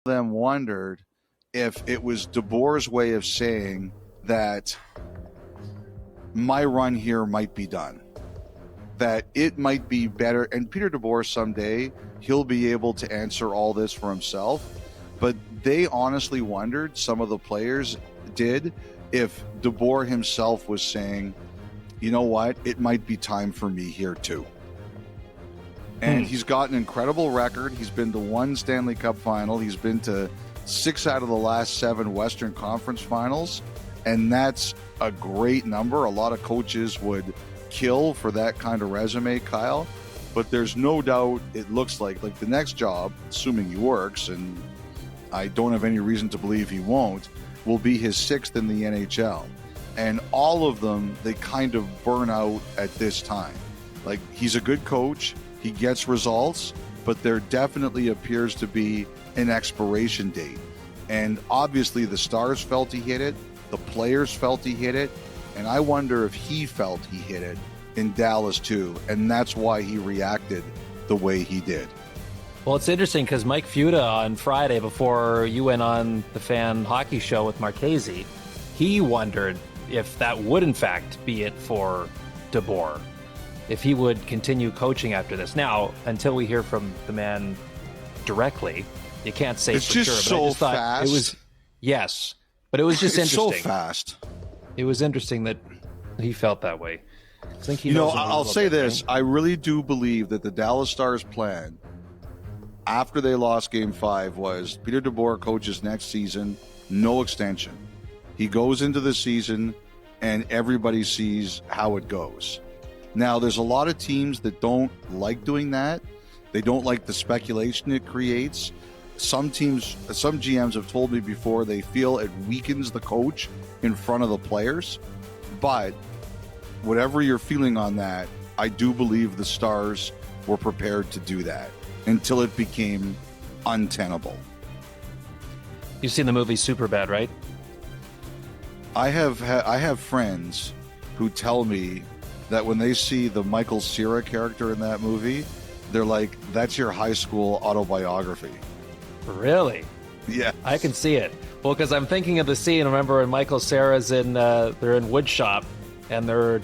them wondered if it was DeBoer's way of saying that my run here might be done, that it might be better. And Peter DeBoer, someday, he'll be able to answer all this for himself. But they honestly wondered, some of the players did, if DeBoer himself was saying, you know what, it might be time for me here too. And he's got an incredible record. He's been to 1 Stanley Cup final. He's been to 6 out of the last 7 Western Conference finals. And that's a great number. A lot of coaches would kill for that kind of resume, Kyle. But there's no doubt it looks like the next job, assuming he works, and I don't have any reason to believe he won't, will be his 6th in the NHL. And all of them, they kind of burn out at this time. Like, he's a good coach. He gets results, but there definitely appears to be an expiration date. And obviously the Stars felt he hit it. The players felt he hit it. And I wonder if he felt he hit it in Dallas too. And that's why he reacted the way he did. Well, it's interesting because Mike Futa on Friday, before you went on the Fan Hockey Show with Marchese, he wondered if that would in fact be it for DeBoer, if he would continue coaching after this. Now, until we hear from the man directly, you can't say it's for just sure. So but I just thought fast. it was, yes, but it was just it's interesting. So fast. It was interesting that he felt that way. I think he you know, knows I'll say bit, this. right? I really do believe that the Dallas Stars' plan after they lost Game 5 was Peter DeBoer coaches next season, no extension. He goes into the season and everybody sees how it goes. Now, there's a lot of teams that don't like doing that. They don't like the speculation it creates. Some teams, some GMs have told me before, they feel it weakens the coach in front of the players. But whatever you're feeling on that, I do believe the Stars were prepared to do that until it became untenable. You've seen the movie Superbad, right? I have friends who tell me that when they see the Michael Cera character in that movie, they're like, that's your high school autobiography. Really? Yeah. I can see it. Well, because I'm thinking of the scene, remember when Michael Cera's in, they're in woodshop, and they're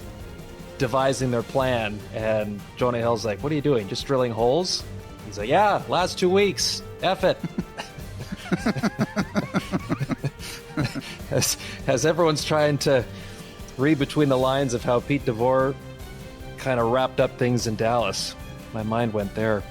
devising their plan, and Jonah Hill's like, what are you doing, just drilling holes? He's like, yeah, last 2 weeks, F it. As everyone's trying to read between the lines of how Pete DeBoer kind of wrapped up things in Dallas, my mind went there.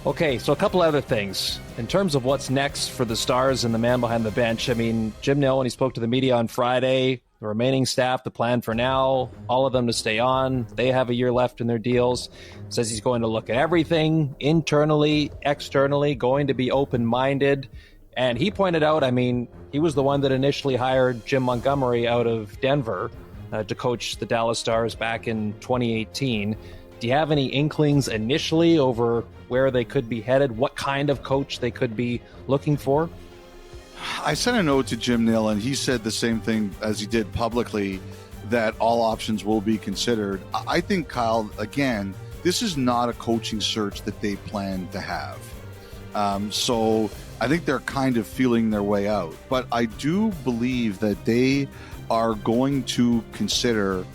Okay, so a couple other things. In terms of what's next for the Stars and the man behind the bench, I mean, Jim Nill, when he spoke to the media on Friday, the remaining staff, the plan for now, all of them to stay on. They have a year left in their deals. Says he's going to look at everything, internally, externally, going to be open-minded. And he pointed out, I mean, he was the one that initially hired Jim Montgomery out of Denver to coach the Dallas Stars back in 2018. Do you have any inklings initially over where they could be headed, what kind of coach they could be looking for? I sent a note to Jim Nill, and he said the same thing as he did publicly, that all options will be considered. I think, Kyle, again, this is not a coaching search that they plan to have. So I think they're kind of feeling their way out. But I do believe that they are going to consider,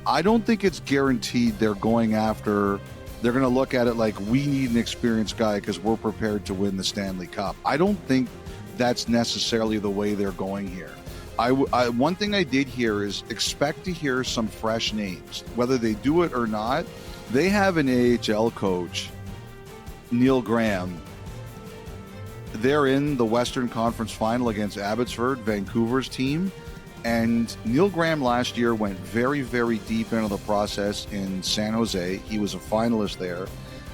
I don't think it's guaranteed they're going after, they're going to look at it like, we need an experienced guy because we're prepared to win the Stanley Cup. I don't think that's necessarily the way they're going here. One thing I did hear is expect to hear some fresh names. Whether they do it or not, they have an AHL coach, Neil Graham. They're in the Western Conference Final against Abbotsford, Vancouver's team. And Neil Graham last year went very, very deep into the process in San Jose. He was a finalist there.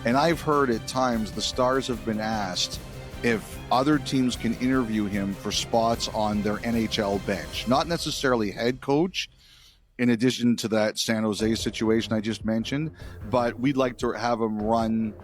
And I've heard at times the Stars have been asked if other teams can interview him for spots on their NHL bench. Not necessarily head coach, in addition to that San Jose situation I just mentioned, but we'd like to have him run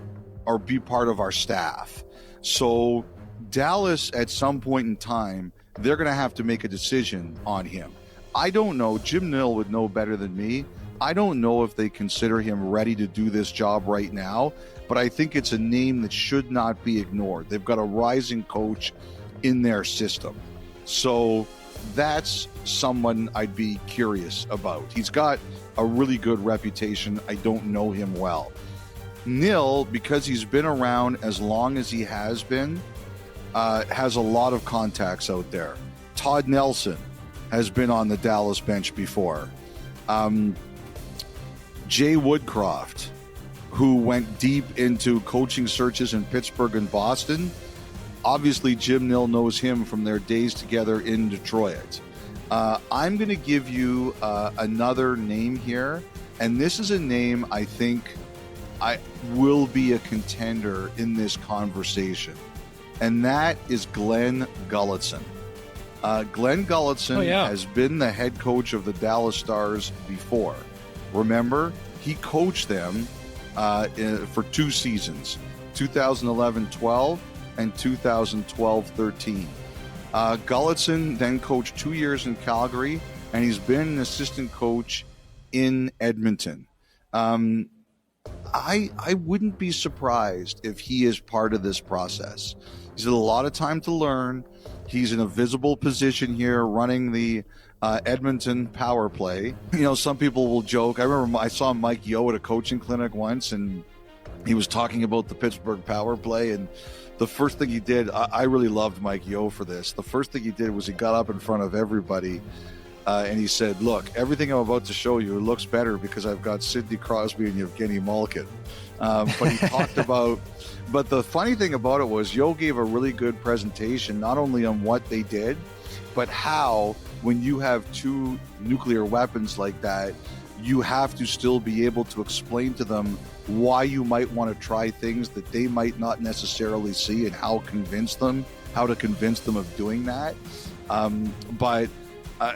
or be part of our staff. So Dallas, at some point in time, they're going to have to make a decision on him. I don't know. Jim Nill would know better than me. I don't know if they consider him ready to do this job right now. but I think it's a name that should not be ignored. They've got a rising coach in their system. So that's someone I'd be curious about. He's got a really good reputation. I don't know him well. Nil, because he's been around as long as he has been, has a lot of contacts out there. Todd Nelson has been on the Dallas bench before. Jay Woodcroft, who went deep into coaching searches in Pittsburgh and Boston. Obviously, Jim Nill knows him from their days together in Detroit. I'm going to give you another name here, and this is a name I think will be a contender in this conversation, and that is Glenn Gulutzan. Glenn Gulutzan has been the head coach of the Dallas Stars before. Remember, he coached them for 2 seasons, 2011-12 and 2012-13. Gulutzan then coached 2 years in Calgary, and he's been an assistant coach in Edmonton. I wouldn't be surprised if he is part of this process. He's had a lot of time to learn. He's in a visible position here running the Edmonton power play. You know, some people will joke. I remember I saw Mike Yeo at a coaching clinic once, and he was talking about the Pittsburgh power play, and the first thing he did, I really loved Mike Yeo for this. The first thing he did was he got up in front of everybody and he said, look, everything I'm about to show you looks better because I've got Sidney Crosby and Evgeny Malkin. But he talked about, but the funny thing about it was Yeo gave a really good presentation, not only on what they did, but how when you have 2 nuclear weapons like that, you have to still be able to explain to them why you might want to try things that they might not necessarily see and how to convince them of doing that.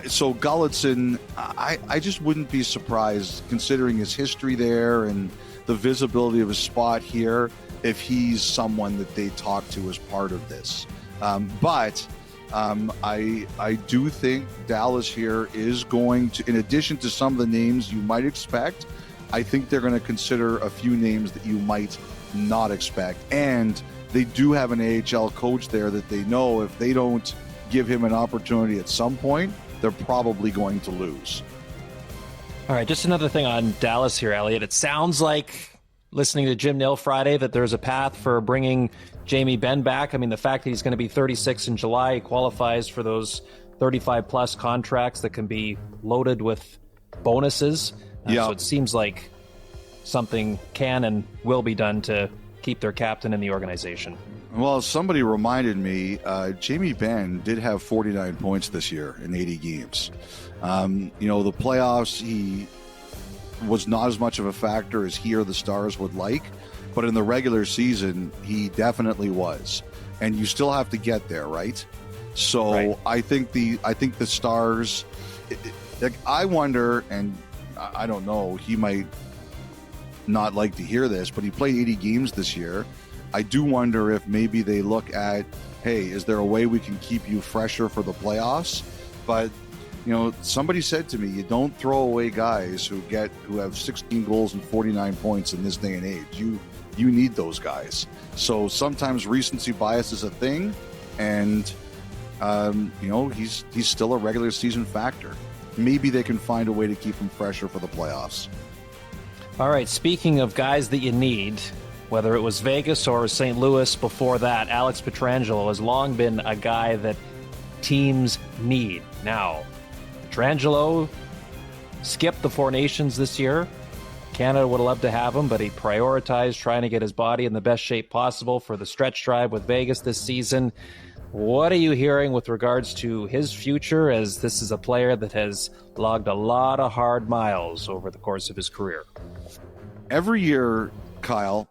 So Gulutzan, I just wouldn't be surprised, considering his history there and the visibility of his spot here, if he's someone that they talk to as part of this. But I do think Dallas here is going to, in addition to some of the names you might expect, I think they're going to consider a few names that you might not expect. And they do have an AHL coach there that they know if they don't give him an opportunity at some point, they're probably going to lose. All right, just another thing on Dallas here, Elliot. It sounds like, listening to Jim Nill Friday, that there's a path for bringing Jamie Benn back. I mean, the fact that he's going to be 36 in July qualifies for those 35-plus contracts that can be loaded with bonuses. So it seems like something can and will be done to keep their captain in the organization. Well, somebody reminded me, Jamie Benn did have 49 points this year in 80 games. The playoffs, he was not as much of a factor as he or the Stars would like, but in the regular season, he definitely was. And you still have to get there, right? So right. I think the Stars, I wonder, and I don't know, he might not like to hear this, but he played 80 games this year. I do wonder if maybe they look at, hey, is there a way we can keep you fresher for the playoffs? But, somebody said to me, you don't throw away guys who have 16 goals and 49 points in this day and age. You need those guys. So sometimes recency bias is a thing, and he's still a regular season factor. Maybe they can find a way to keep him fresher for the playoffs. All right, speaking of guys that you need, whether it was Vegas or St. Louis before that, Alex Pietrangelo has long been a guy that teams need. Now, Pietrangelo skipped the 4 Nations this year. Canada would have loved to have him, but he prioritized trying to get his body in the best shape possible for the stretch drive with Vegas this season. What are you hearing with regards to his future, as this is a player that has logged a lot of hard miles over the course of his career? Every year, Kyle,